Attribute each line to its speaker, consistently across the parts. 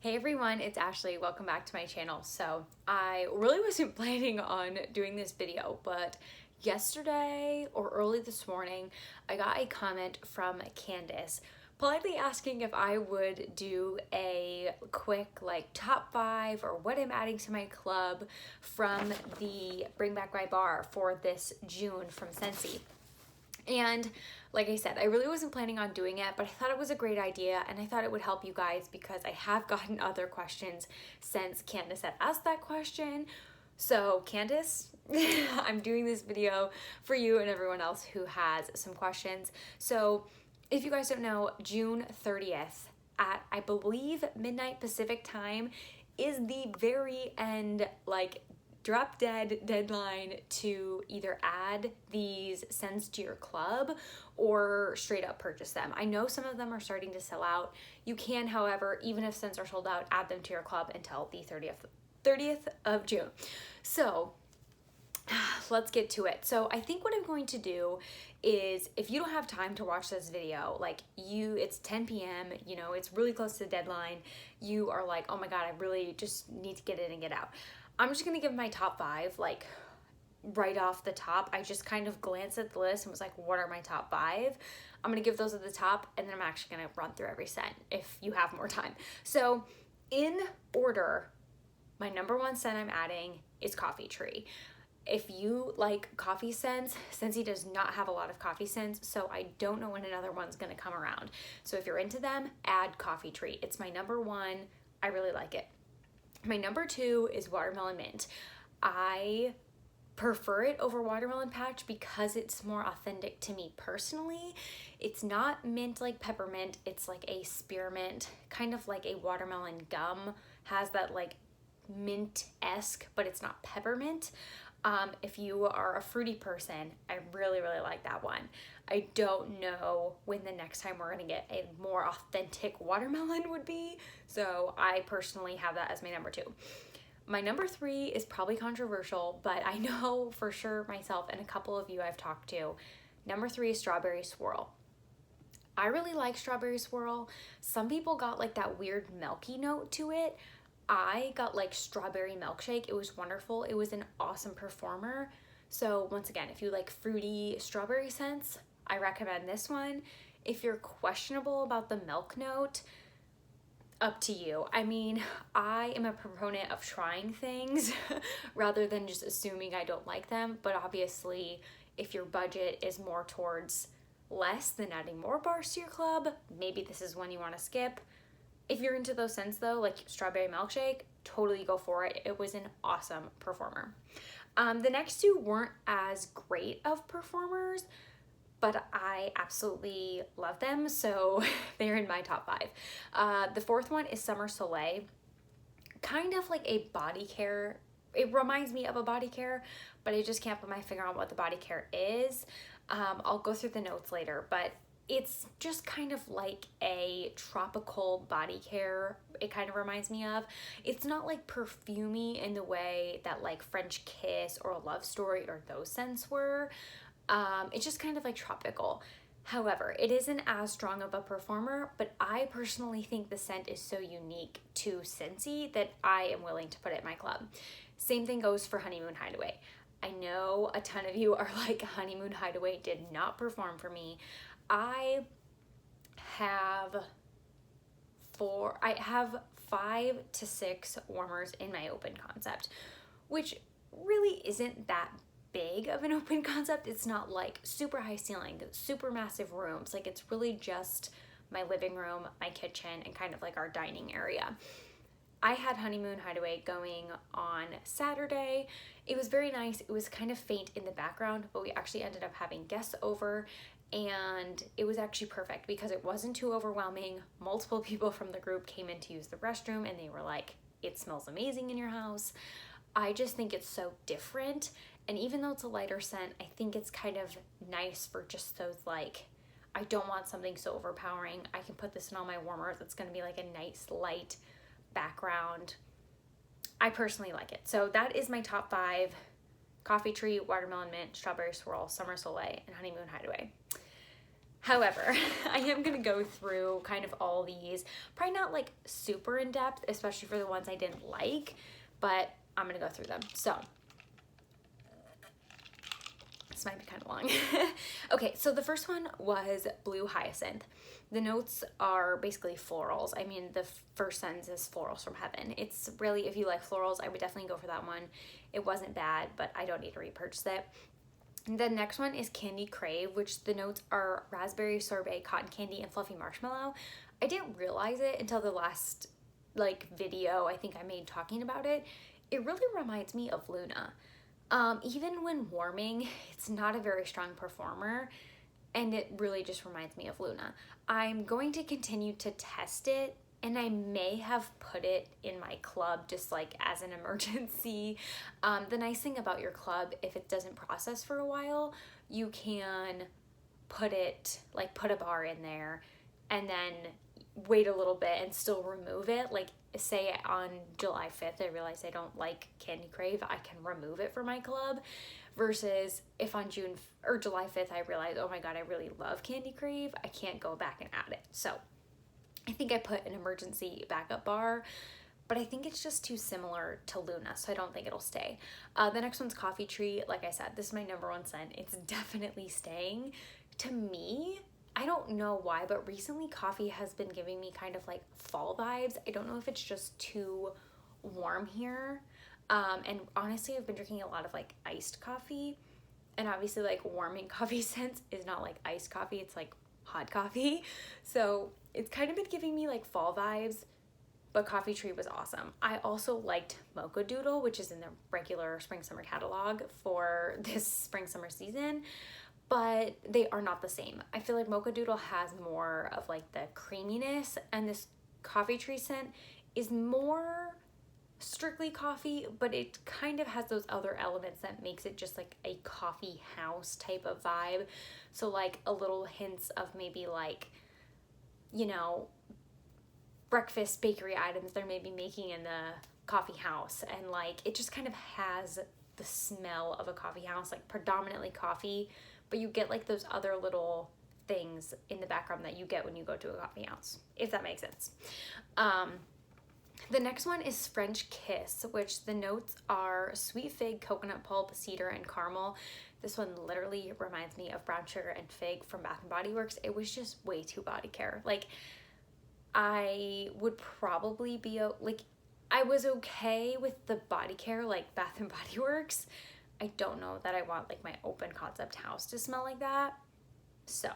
Speaker 1: Hey everyone, it's Ashley. Welcome back to my channel. So I really wasn't planning on doing this video, but yesterday or early this morning, I got a comment from Candace politely asking if I would do a quick top 5 or what I'm adding to my club from the Bring Back My Bar for this June from Scentsy. And like I said, I really wasn't planning on doing it, but I thought it was a great idea and I thought it would help you guys because I have gotten other questions since Candace had asked that question. So Candace, I'm doing this video for you and everyone else who has some questions. So if you guys don't know, June 30th at, I believe, midnight Pacific time is the very end, drop dead deadline to either add these scents to your club or straight up purchase them. I know some of them are starting to sell out. You can, however, even if scents are sold out, add them to your club until the 30th of June. So let's get to it. So I think what I'm going to do is, if you don't have time to watch this video, it's 10 p.m., it's really close to the deadline, you are like, oh my God, I really just need to get in and get out. I'm just gonna give my top 5, right off the top. I just kind of glanced at the list and was like, what are my top 5? I'm gonna give those at the top, and then I'm actually gonna run through every scent if you have more time. So in order, my number 1 scent I'm adding is Coffee Tree. If you like coffee scents, Scentsy does not have a lot of coffee scents, so I don't know when another one's gonna come around. So if you're into them, add Coffee Tree. It's my number 1, I really like it. My number 2 is Watermelon Mint. I prefer it over Watermelon Patch because it's more authentic to me personally. It's not mint like peppermint, it's like a spearmint, kind of like a watermelon gum, has that mint-esque, but it's not peppermint. If you are a fruity person, I really like that one. I don't know when the next time we're gonna get a more authentic watermelon would be, so I personally have that as my number 2. My number 3 is probably controversial, but I know for sure myself and a couple of you I've talked to. Number 3 is Strawberry Swirl. I really like Strawberry Swirl. Some people got that weird milky note to it. I got strawberry milkshake. It was wonderful. It was an awesome performer. So once again, if you like fruity strawberry scents, I recommend this one. If you're questionable about the milk note, up to you. I mean, I am a proponent of trying things rather than just assuming I don't like them. But obviously, if your budget is more towards less than adding more bars to your club, maybe this is one you want to skip. If you're into those scents though, like strawberry milkshake, totally go for it. It was an awesome performer. The next 2 weren't as great of performers, but I absolutely love them, so they're in my top 5. The 4th one is Summer Soleil. Kind of like a body care. It reminds me of a body care, but I just can't put my finger on what the body care is. I'll go through the notes later, but it's just kind of like a tropical body care. It kind of reminds me of. It's not perfumey in the way that French Kiss or Love Story or those scents were. It's just kind of tropical. However, it isn't as strong of a performer, but I personally think the scent is so unique to Scentsy that I am willing to put it in my club. Same thing goes for Honeymoon Hideaway. I know a ton of you are like, Honeymoon Hideaway did not perform for me. I have 5 to 6 warmers in my open concept, which really isn't that big of an open concept. It's not super high ceiling, super massive rooms. It's really just my living room, my kitchen, and kind of our dining area. I had Honeymoon Hideaway going on Saturday. It was very nice. It was kind of faint in the background, but we actually ended up having guests over, and it was actually perfect because it wasn't too overwhelming. Multiple people from the group came in to use the restroom and they were like, it smells amazing in your house. I just think it's so different, and even though it's a lighter scent, I think it's kind of nice for just those I don't want something so overpowering. I can put this in all my warmers. It's going to be a nice light background. I personally like it. So that is my top 5: Coffee Tree, Watermelon Mint, Strawberry Swirl, Summer Soleil, and Honeymoon Hideaway. However, I am going to go through kind of all these, probably not like super in depth, especially for the ones I didn't like, but I'm going to go through them. So this might be kind of long. Okay, so the first one was Blue Hyacinth. The notes are basically florals. I mean, the first sentence is florals from heaven. It's really, if you like florals, I would definitely go for that one. It wasn't bad, but I don't need to repurchase it. The next one is Candy Crave, which the notes are raspberry sorbet, cotton candy, and fluffy marshmallow. I didn't realize it until the last like video I think I made talking about it. It really reminds me of Luna. Even when warming, it's not a very strong performer, and it really just reminds me of Luna. I'm going to continue to test it, and I may have put it in my club just like as an emergency. The nice thing about your club, if it doesn't process for a while, you can put a bar in there and then wait a little bit and still remove it. Like say on July 5th, I realize I don't like Candy Crave, I can remove it from my club. Versus if on July 5th, I realize, oh my God, I really love Candy Crave, I can't go back and add it. So I think I put an emergency backup bar, but I think it's just too similar to Luna, so I don't think it'll stay. The next one's Coffee Tree. Like I said, this is my number one scent. It's definitely staying. To me, I don't know why, but recently coffee has been giving me kind of like fall vibes. I don't know if it's just too warm here. And honestly, I've been drinking a lot of like iced coffee, and obviously like warming coffee scents is not like iced coffee, it's like hot coffee. So it's kind of been giving me like fall vibes, but Coffee Tree was awesome. I also liked Mocha Doodle, which is in the regular spring summer catalog for this spring summer season, but they are not the same. I feel like Mocha Doodle has more of like the creaminess, and this Coffee Tree scent is more strictly coffee, but it kind of has those other elements that makes it just like a coffee house type of vibe. So like a little hints of maybe like, you know, breakfast bakery items they're maybe making in the coffee house, and like it just kind of has the smell of a coffee house, like predominantly coffee, but you get like those other little things in the background that you get when you go to a coffee house, if that makes sense. The next one is French Kiss, which the notes are sweet fig, coconut pulp, cedar, and caramel. This one literally reminds me of brown sugar and fig from Bath & Body Works. It was just way too body care. Like, I would probably be, I was okay with the body care, like Bath & Body Works. I don't know that I want, like, my open concept house to smell like that. So,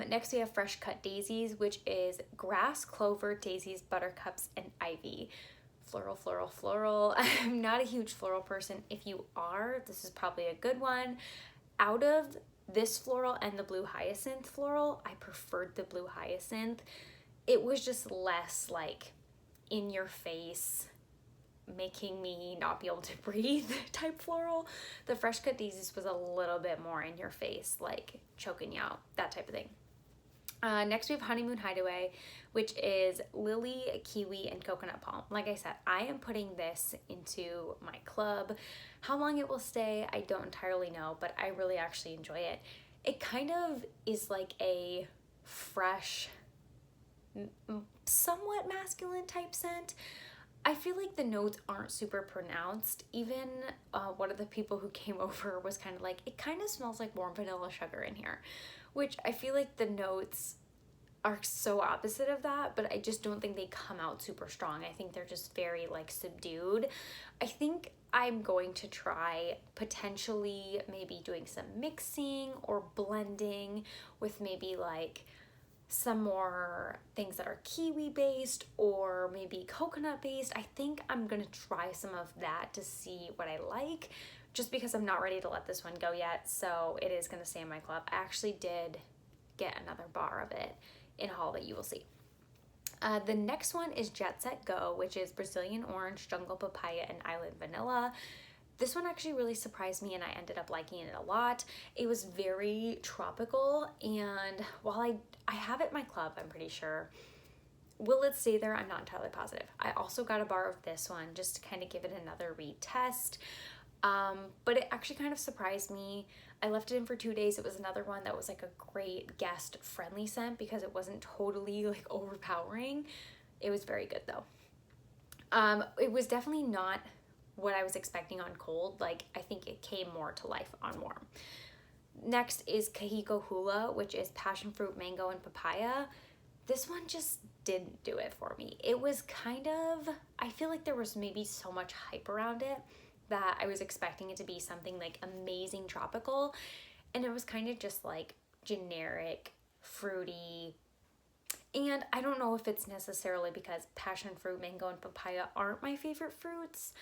Speaker 1: next we have Fresh Cut Daisies, which is grass, clover, daisies, buttercups, and ivy. Floral, floral, floral. I'm not a huge floral person. If you are, this is probably a good one. Out of this floral and the Blue Hyacinth floral, I preferred the Blue Hyacinth. It was just less like in your face, making me not be able to breathe type floral. The Fresh Cut Daisies was a little bit more in your face, like choking you out, that type of thing. Next we have Honeymoon Hideaway, which is lily, kiwi, and coconut palm. Like I said, I am putting this into my club. How long it will stay, I don't entirely know, but I really actually enjoy it. It kind of is like a fresh, somewhat masculine type scent. I feel like the notes aren't super pronounced. Even one of the people who came over was kind of like, it kind of smells like warm vanilla sugar in here, which I feel like the notes are so opposite of that, but I just don't think they come out super strong. I think they're just very like subdued. I think I'm going to try potentially maybe doing some mixing or blending with maybe like some more things that are kiwi based or maybe coconut based. I think I'm gonna try some of that to see what I like, just because I'm not ready to let this one go yet, so it is gonna stay in my club. I actually did get another bar of it in a haul that you will see. The next one is Jet Set Go, which is Brazilian Orange, Jungle Papaya, and Island Vanilla. This one actually really surprised me, and I ended up liking it a lot. It was very tropical, and while I have it in my club, I'm pretty sure. Will it stay there? I'm not entirely positive. I also got a bar of this one just to kind of give it another retest. But it actually kind of surprised me. I left it in for 2 days. It was another one that was like a great guest friendly scent because it wasn't totally like overpowering. It was very good though. It was definitely not what I was expecting on cold. Like, I think it came more to life on warm. Next is Kahiko Hula, which is passion fruit, mango, and papaya. This one just didn't do it for me. It was kind of, I feel like there was maybe so much hype around it that I was expecting it to be something like amazing tropical, and it was kind of just like generic, fruity. And I don't know if it's necessarily because passion fruit, mango, and papaya aren't my favorite fruits.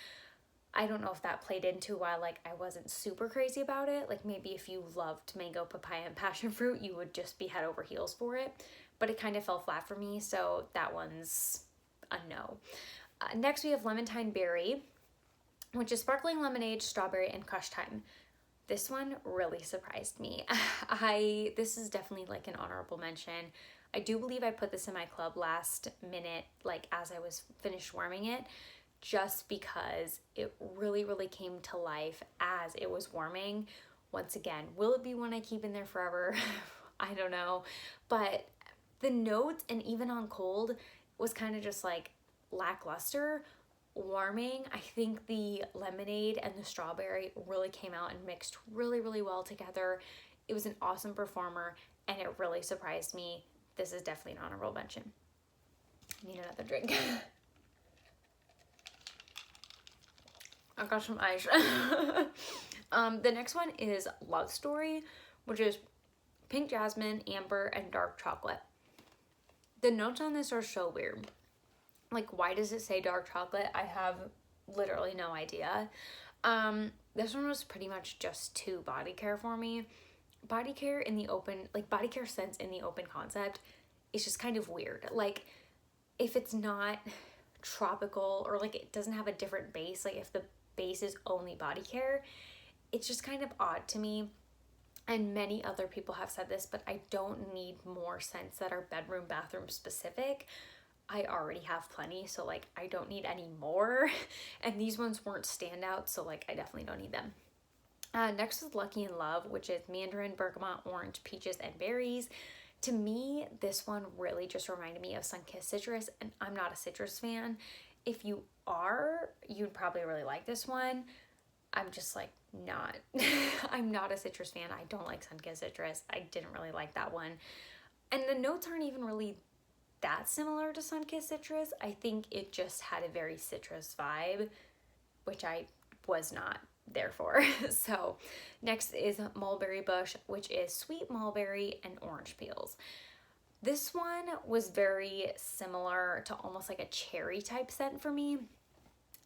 Speaker 1: I don't know if that played into why like I wasn't super crazy about it. Like maybe if you loved mango, papaya, and passion fruit, you would just be head over heels for it. But it kind of fell flat for me, so that one's a no. Next we have Lemontine Berry, which is sparkling lemonade, strawberry, and crush time. This one really surprised me. This is definitely like an honorable mention. I do believe I put this in my club last minute, like as I was finished warming it, just because it really, really came to life as it was warming. Once again, will it be one I keep in there forever? I don't know. But the notes, and even on cold, was kind of just like lackluster. Warming, I think the lemonade and the strawberry really came out and mixed really, really well together. It was an awesome performer, and it really surprised me. This is definitely an honorable mention. Need another drink. I got some ice. The next one is Love Story, which is pink jasmine, amber, and dark chocolate. The notes on this are so weird. Like, why does it say dark chocolate? I have literally no idea. This one was pretty much just too body care for me. Body care in the open, like body care scents in the open concept, is just kind of weird. Like, if it's not tropical or like it doesn't have a different base, like if the base is only body care, it's just kind of odd to me. And many other people have said this, but I don't need more scents that are bedroom, bathroom specific. I already have plenty, so like I don't need any more. And these ones weren't standouts, so like I definitely don't need them. Next is Lucky in Love, which is mandarin, bergamot, orange, peaches, and berries. To me, this one really just reminded me of Sunkissed Citrus, and I'm not a citrus fan. If you are, you'd probably really like this one. I'm just like not. I'm not a citrus fan. I don't like Sunkissed Citrus. I didn't really like that one. And the notes aren't even really that similar to Sunkissed Citrus. I think it just had a very citrus vibe, which I was not there for. So next is Mulberry Bush, which is sweet mulberry and orange peels. This one was very similar to almost like a cherry type scent for me.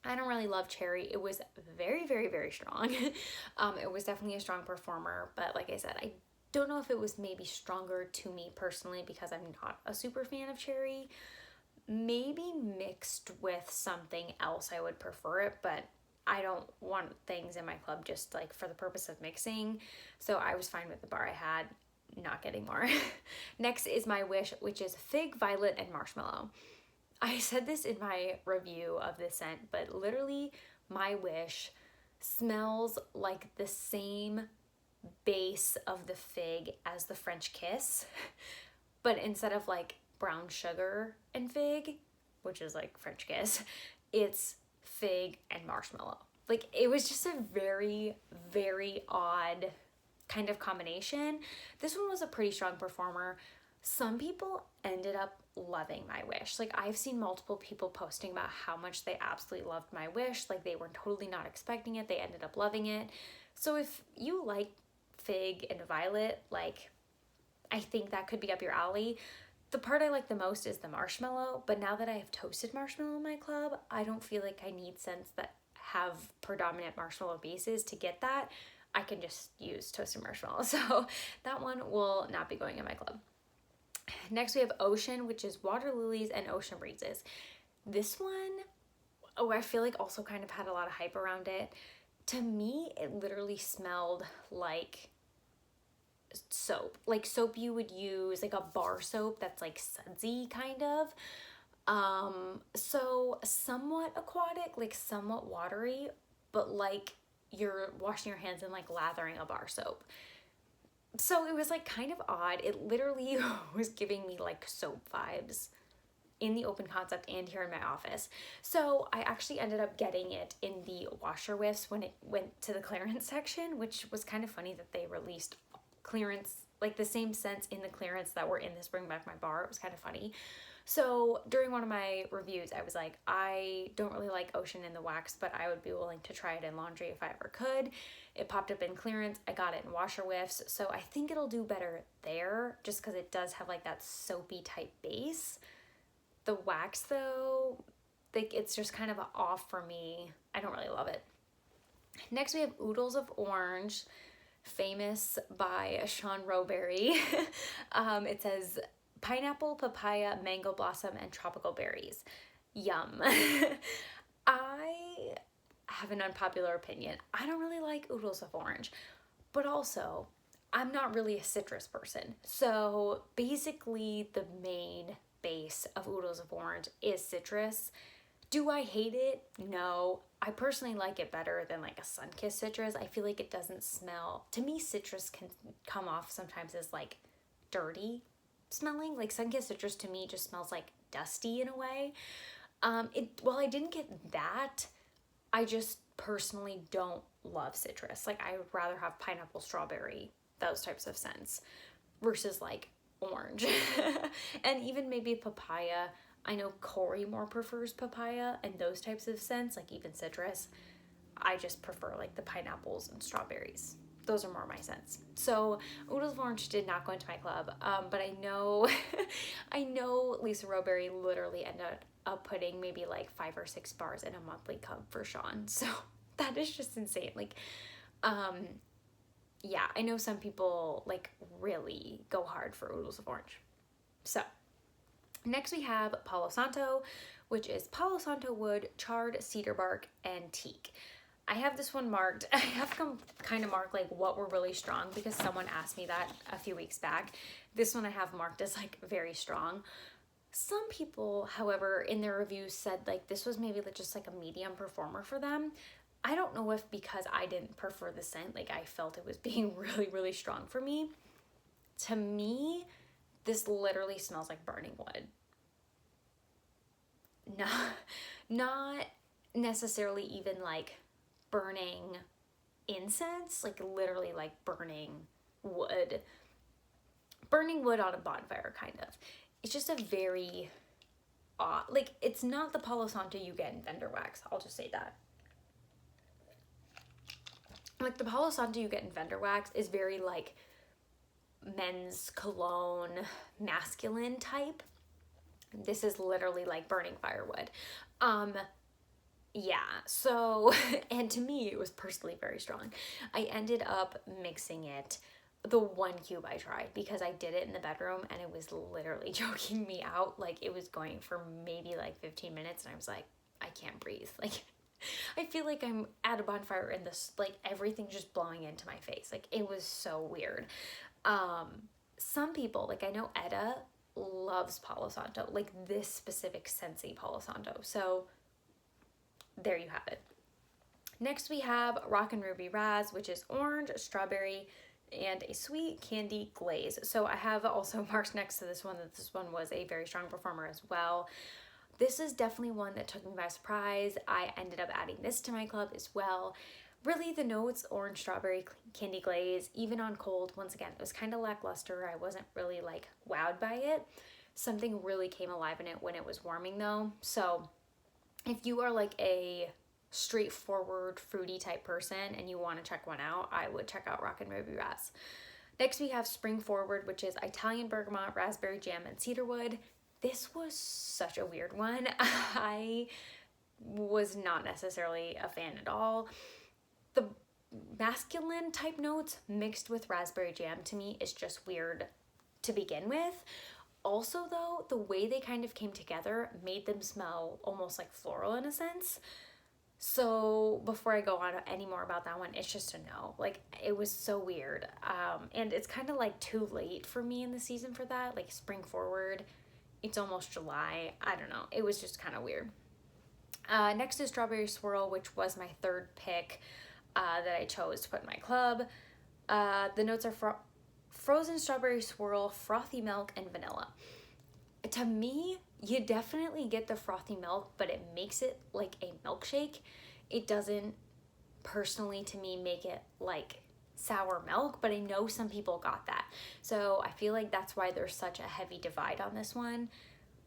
Speaker 1: I don't really love cherry. It was very, very, very strong. It was definitely a strong performer, but like I said, I don't know if it was maybe stronger to me personally because I'm not a super fan of cherry. Maybe mixed with something else I would prefer it, but I don't want things in my club just like for the purpose of mixing. So I was fine with the bar I had, not getting more. Next is My Wish, which is fig, violet, and marshmallow. I said this in my review of this scent, but literally My Wish smells like the same base of the fig as the French Kiss, but instead of like brown sugar and fig, which is like French Kiss, it's fig and marshmallow. Like, it was just a very, very odd kind of combination. This one was a pretty strong performer. Some people ended up loving My Wish. Like, I've seen multiple people posting about how much they absolutely loved My Wish. Like, they were totally not expecting it. They ended up loving it. So if you like fig and violet, like, I think that could be up your alley. The part I like the most is the marshmallow, but now that I have toasted marshmallow in my club, I don't feel like I need scents that have predominant marshmallow bases to get that. I can just use toasted marshmallow. So that one will not be going in my club. Next we have Ocean, which is water lilies and ocean breezes. This one, I feel like also kind of had a lot of hype around it. To me, it literally smelled like soap, like soap you would use, like a bar soap that's like sudsy kind of. So somewhat aquatic, like somewhat watery, but like you're washing your hands and like lathering a bar soap. So it was like kind of odd. It literally was giving me like soap vibes in the open concept and here in my office. So I actually ended up getting it in the washer whiffs when it went to the clearance section, which was kind of funny that they released clearance, like the same scents in the clearance that were in this Bring Back My Bar. It was kind of funny. So during one of my reviews, I was like, I don't really like Ocean in the wax, but I would be willing to try it in laundry if I ever could. It popped up in clearance. I got it in washer whiffs. So I think it'll do better there just because it does have like that soapy type base. The wax though, like it's just kind of off for me. I don't really love it. Next we have Oodles of Orange, famous by Sean Rowberry. It says pineapple, papaya, mango blossom, and tropical berries. Yum. I have an unpopular opinion. I don't really like Oodles of Orange, but also I'm not really a citrus person. So basically the main base of Oodles of Orange is citrus. Do I hate it? No. I personally like it better than like a Sunkissed citrus. I feel like it doesn't smell. To me, citrus can come off sometimes as like dirty smelling. Like Sunkissed citrus to me just smells like dusty in a way. While I didn't get that, I just personally don't love citrus. Like I would rather have pineapple, strawberry, those types of scents versus like orange. And even maybe papaya. I know Corey more prefers papaya and those types of scents, like even citrus. I just prefer like the pineapples and strawberries. Those are more my scents. So Oodles of Orange did not go into my club, but I know I know Lisa Rowberry literally ended up putting maybe like 5 or 6 bars in a monthly club for Sean. So that is just insane. Like yeah, I know some people like really go hard for Oodles of Orange. So next we have Palo Santo, which is Palo Santo wood, charred cedar bark, and teak. I have this one marked. I have kind of marked like what were really strong because someone asked me that a few weeks back. This one I have marked as like very strong. Some people, however, in their reviews said like this was maybe just like a medium performer for them. I don't know if because I didn't prefer the scent, like I felt it was being really, really strong for me. To me, this literally smells like burning wood. Not necessarily even like burning incense, like literally like burning wood. Burning wood on a bonfire, kind of. It's just a very odd, like it's not the Palo Santo you get in Vendor Wax. I'll just say that. Like the Palo Santo you get in Vendor Wax is very like men's cologne, masculine type. This is literally like burning firewood. Yeah, so, and to me, it was personally very strong. I ended up mixing it, the 1 cube I tried, because I did it in the bedroom and it was literally choking me out. Like it was going for maybe like 15 minutes and I was like, I can't breathe. Like I feel like I'm at a bonfire and this, like everything's just blowing into my face. Like it was so weird. Some people, like I know Etta loves Palo Santo, like this specific Scentsy Palo Santo. So there you have it. Next we have Rockin' Ruby Raz, which is orange, strawberry, and a sweet candy glaze. So I have also marked next to this one that this one was a very strong performer as well. This is definitely one that took me by surprise. I ended up adding this to my club as well. Really, the notes, orange, strawberry, candy glaze, even on cold, once again, it was kind of lackluster. I wasn't really like wowed by it. Something really came alive in it when it was warming though. So if you are like a straightforward fruity type person and you want to check one out, I would check out Rockin' Ruby Raz. Next we have Spring Forward, which is Italian bergamot, raspberry jam, and cedarwood. This was such a weird one. I was not necessarily a fan at all. The masculine type notes mixed with raspberry jam to me is just weird to begin with. Also though, the way they kind of came together made them smell almost like floral in a sense. So before I go on any more about that one, it's just a no. Like it was so weird. And it's kind of like too late for me in the season for that. Like Spring Forward, it's almost July. I don't know. It was just kind of weird. Next is Strawberry Swirl, which was my third pick. that I chose to put in my club. The notes are frozen strawberry swirl, frothy milk, and vanilla. To me, you definitely get the frothy milk, but it makes it like a milkshake. It doesn't, personally, to me, make it like sour milk, but I know some people got that. So I feel like that's why there's such a heavy divide on this one.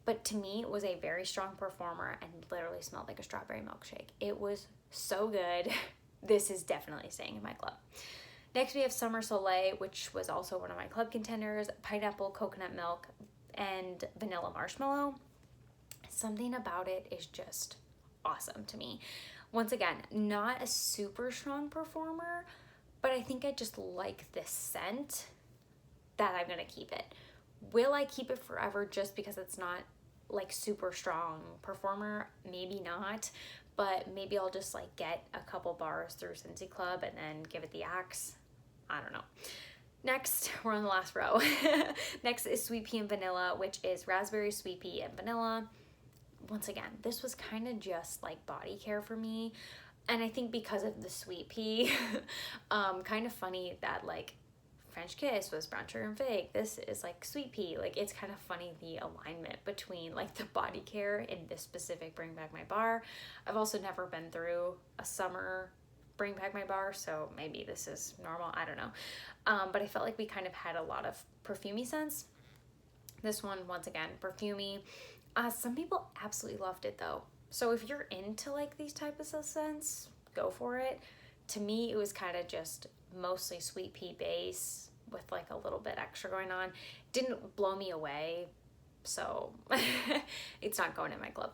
Speaker 1: But to me, it was a very strong performer and literally smelled like a strawberry milkshake. It was so good. This is definitely staying in my club. Next, we have Summer Soleil, which was also one of my club contenders. Pineapple, coconut milk, and vanilla marshmallow. Something about it is just awesome to me. Once again, not a super strong performer, but I think I just like this scent that I'm gonna keep it. Will I keep it forever just because it's not like super strong performer? Maybe not, but maybe I'll just like get a couple bars through Scentsy Club and then give it the axe. I don't know. Next, we're on the last row. Next is Sweet Pea and Vanilla, which is raspberry, sweet pea, and vanilla. Once again, this was kind of just like body care for me. And I think because of the sweet pea, kind of funny that like French Kiss was brown sugar and fig. This is like sweet pea. Like, it's kind of funny the alignment between like the body care in this specific Bring Back My Bar. I've also never been through a summer Bring Back My Bar, so maybe this is normal. I don't know. But I felt like we kind of had a lot of perfumey scents. This one, once again, perfumey. Some people absolutely loved it though. So if you're into like these types of scents, go for it. To me, it was kind of just mostly sweet pea base with like a little bit extra going on. Didn't blow me away, so it's not going in my club.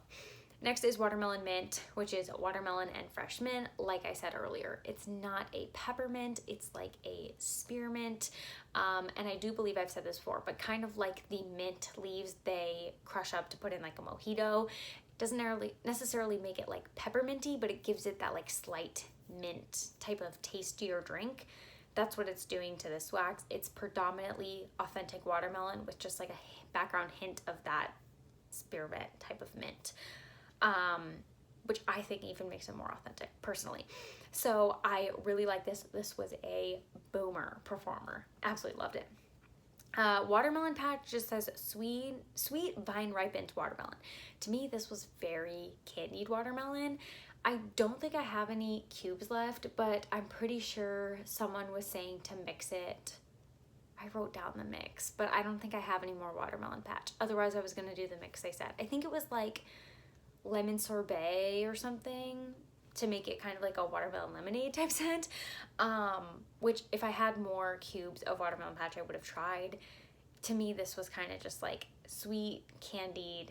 Speaker 1: Next is Watermelon Mint, which is watermelon and fresh mint. Like I said earlier, it's not a peppermint, it's like a spearmint. And I do believe I've said this before, but kind of like the mint leaves they crush up to put in like a mojito. Doesn't necessarily make it like pepperminty, but it gives it that like slight mint type of tastier drink. That's what it's doing to this wax. It's predominantly authentic watermelon with just like a background hint of that spearmint type of mint. Which I think even makes it more authentic, personally. So I really like this. This was a boomer performer. Absolutely loved it. Watermelon patch just says sweet vine ripened watermelon. To me, this was very candied watermelon. I don't think I have any cubes left, but I'm pretty sure someone was saying to mix it. I wrote down the mix, but I don't think I have any more watermelon patch. Otherwise, I was going to do the mix they said. I think it was like lemon sorbet or something to make it kind of like a watermelon lemonade type scent, which if I had more cubes of watermelon patch, I would have tried. To me, this was kind of just like sweet, candied,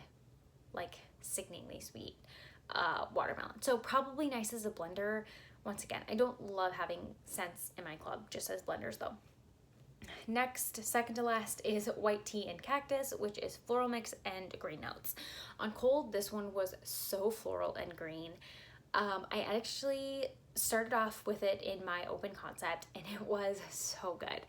Speaker 1: like sickeningly sweet watermelon. So probably nice as a blender. Once again, I don't love having scents in my club just as blenders though. Next, second to last, is White Tea and Cactus, which is floral mix and green notes. On cold, this one was so floral and green. I actually started off with it in my open concept and it was so good.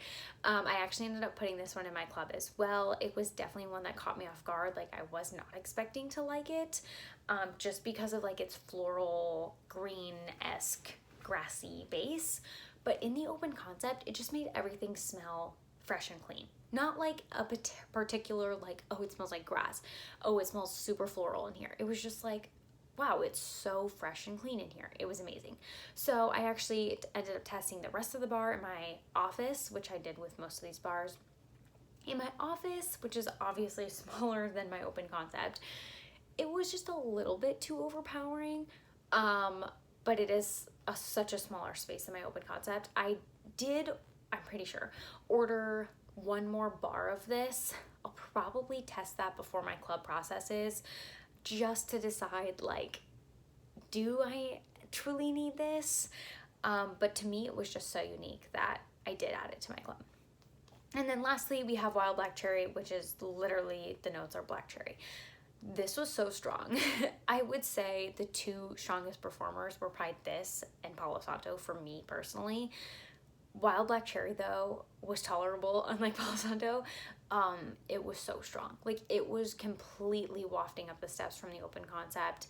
Speaker 1: I actually ended up putting this one in my club as well. It was definitely one that caught me off guard. Like, I was not expecting to like it, just because of like its floral green-esque grassy base. But in the open concept, it just made everything smell fresh and clean. Not like a particular like, oh, it smells like grass. Oh, it smells super floral in here. It was just like, wow, it's so fresh and clean in here. It was amazing. So I actually ended up testing the rest of the bar in my office, which I did with most of these bars. In my office, which is obviously smaller than my open concept, it was just a little bit too overpowering. But it is such a smaller space in my open concept. I did, I'm pretty sure, order one more bar of this. I'll probably test that before my club processes, just to decide, like, do I truly need this? But to me, it was just so unique that I did add it to my club. And then lastly, we have Wild Black Cherry, which is literally, the notes are black cherry. This was so strong. I would say the two strongest performers were probably this and Palo Santo for me personally. Wild Black Cherry though was tolerable, unlike Palo Santo. It was so strong. Like, it was completely wafting up the steps from the open concept.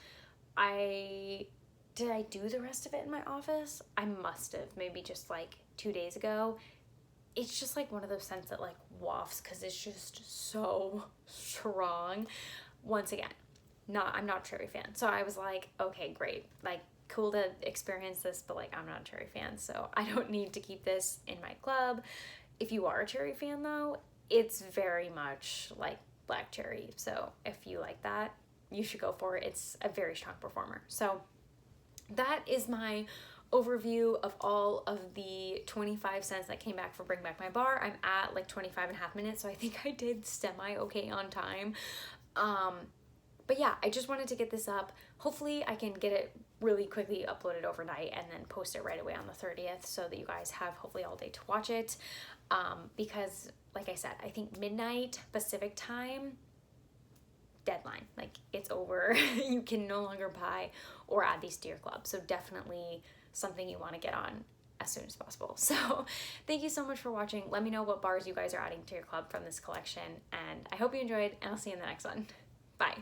Speaker 1: I did I do the rest of it in my office? I must have, maybe just like 2 days ago. It's just like one of those scents that like wafts because it's just so strong. Once again, I'm not a cherry fan. So I was like, okay, great. Like, cool to experience this, but like, I'm not a cherry fan, so I don't need to keep this in my club. If you are a cherry fan though, it's very much like black cherry. So if you like that, you should go for it. It's a very strong performer. So that is my overview of all of the 25 scents that came back for Bring Back My Bar. I'm at like 25 and a half minutes, so I think I did semi-okay on time. But yeah, I just wanted to get this up. Hopefully I can get it really quickly uploaded overnight and then post it right away on the 30th so that you guys have hopefully all day to watch it. Because like I said, I think midnight Pacific time, deadline, like it's over. You can no longer buy or add these to your club. So definitely something you want to get on as soon as possible. So thank you so much for watching. Let me know what bars you guys are adding to your club from this collection, and I hope you enjoyed, and I'll see you in the next one. Bye.